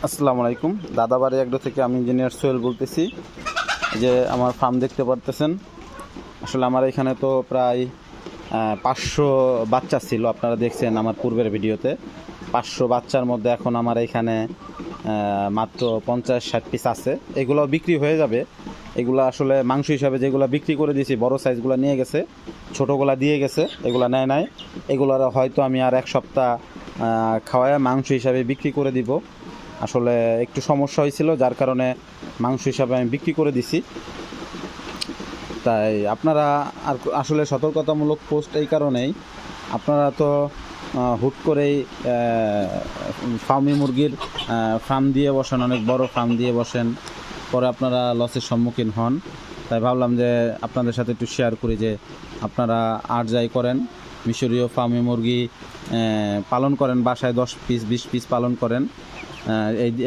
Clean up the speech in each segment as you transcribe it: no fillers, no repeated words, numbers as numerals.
আসসালামু আলাইকুম। দাদাবাড়ি এগ্রো থেকে আমি ইঞ্জিনিয়ার সোহেল বলতেছি। যে আমার ফার্ম দেখতে পারতেছেন, আসলে আমার এখানে তো প্রায় 500 বাচ্চা ছিল। আপনারা দেখছেন আমার পূর্বের ভিডিওতে। 500 বাচ্চার মধ্যে এখন আমার এখানে মাত্র 50-60 পিস আছে। এগুলো বিক্রি হয়ে যাবে। এগুলো আসলে মাংস হিসাবে যেগুলো বিক্রি করে দিয়েছি, বড় সাইজগুলো নিয়ে গেছে, ছোটোগুলা দিয়ে গেছে, এগুলো নেয় নাই। এগুলোর হয়তো আমি আর এক সপ্তাহ খাওয়ায় মাংস হিসাবে বিক্রি করে দিব। আসলে একটু সমস্যা হয়েছিল, যার কারণে মাংস হিসাবে আমি বিক্রি করে দিছি। তাই আপনারা আর আসলে সতর্কতামূলক পোস্ট এই কারণেই, আপনারা তো হুট করেই ফার্মি মুরগির ফার্ম দিয়ে বসেন, অনেক বড় ফার্ম দিয়ে বসেন, পরে আপনারা লসের সম্মুখীন হন। তাই ভাবলাম যে আপনাদের সাথে একটু শেয়ার করি যে আপনারা আর যাই করেন, মিশরীয় ফার্মি মুরগি পালন করেন, বাসায় 10 পিস 20 পিস পালন করেন,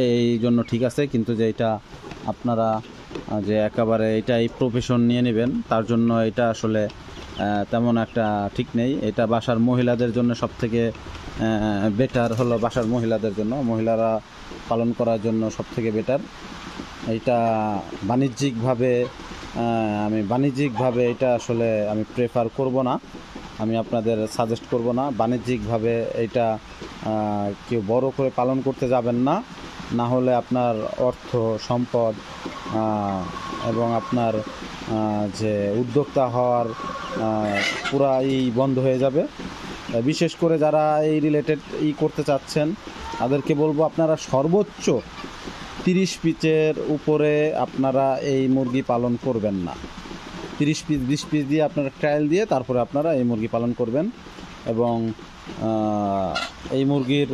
এই জন্য ঠিক আছে। কিন্তু যে এটা আপনারা যে একেবারে এটাই প্রফেশন নিয়ে নেবেন, তার জন্য এটা আসলে তেমন একটা ঠিক নেই। এটা বাসার মহিলাদের জন্য সবথেকে বেটার হলো, বাসার মহিলাদের জন্য, মহিলারা পালন করার জন্য সবথেকে বেটার। এটা বাণিজ্যিকভাবে এটা আসলে আমি প্রেফার করব না, আমি আপনাদের সাজেস্ট করব না। বাণিজ্যিকভাবে এটা কেউ বড় করে পালন করতে যাবেন না, না হলে আপনার অর্থ সম্পদ এবং আপনার যে উদ্যোক্তা হওয়ার পুরাই বন্ধ হয়ে যাবে। বিশেষ করে যারা এই রিলেটেড করতে চাচ্ছেন, তাদেরকে বলবো আপনারা সর্বোচ্চ 30 পিসের উপরে আপনারা এই মুরগি পালন করবেন না। 30 পিস 20 পিস দিয়ে আপনারা ট্রায়াল দিয়ে তারপরে আপনারা এই মুরগি পালন করবেন। এবং এই মুরগির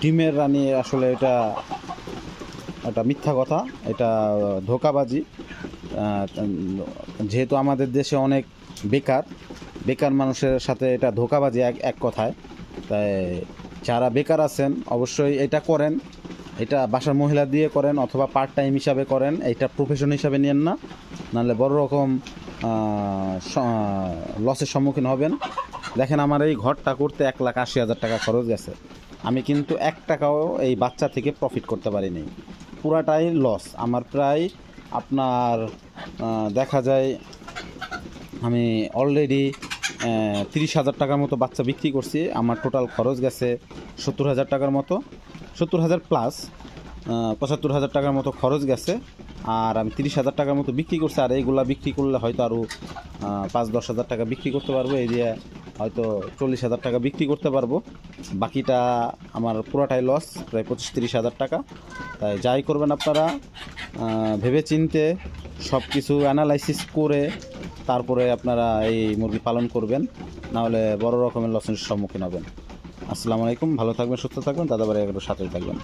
ডিমের রানী আসলে এটা মিথ্যা কথা, এটা ধোঁকাবাজি। যেহেতু আমাদের দেশে অনেক বেকার মানুষের সাথে এটা ধোঁকাবাজি এক কথায়। তাই যারা বেকার আছেন অবশ্যই এটা করেন, এটা বাসার মহিলা দিয়ে করেন অথবা পার্ট টাইম হিসাবে করেন, এটা প্রফেশন হিসাবে নেন না, নাহলে বড় রকম লসের সম্মুখীন হবেন। দেখেন, আমার এই ঘরটা করতে 1,80,000 টাকা খরচ গেছে। আমি কিন্তু 1 টাকাও এই বাচ্চা থেকে প্রফিট করতে পারিনি, পুরাটাই লস আমার। প্রায় আপনার দেখা যায় আমি অলরেডি 30,000 টাকার মতো বাচ্চা বিক্রি করছি। আমার টোটাল খরচ গেছে 70,000 টাকার মতো, 70,000 প্লাস 75,000 টাকার মতো খরচ গেছে। আর আমি 30,000 টাকার মতো বিক্রি করছি। আর এইগুলা বিক্রি করলে হয়তো আরও 5-10 হাজার টাকা বিক্রি করতে পারবো, এই দিয়ে হয়তো 40,000 টাকা বিক্রি করতে পারবো। বাকিটা আমার পুরাটাই লস, প্রায় 25-30 হাজার টাকা। তাই যাই করবেন আপনারা ভেবে চিনতে সব কিছু অ্যানালাইসিস করে তারপরে আপনারা এই মুরগি পালন করবেন, নাহলে বড় রকমের লসের সম্মুখীন হবেন। আসসালামু আলাইকুম, ভালো থাকবেন, সুস্থ থাকবেন, দাদাবাড়ি এগ্রোর সাথেই থাকবেন।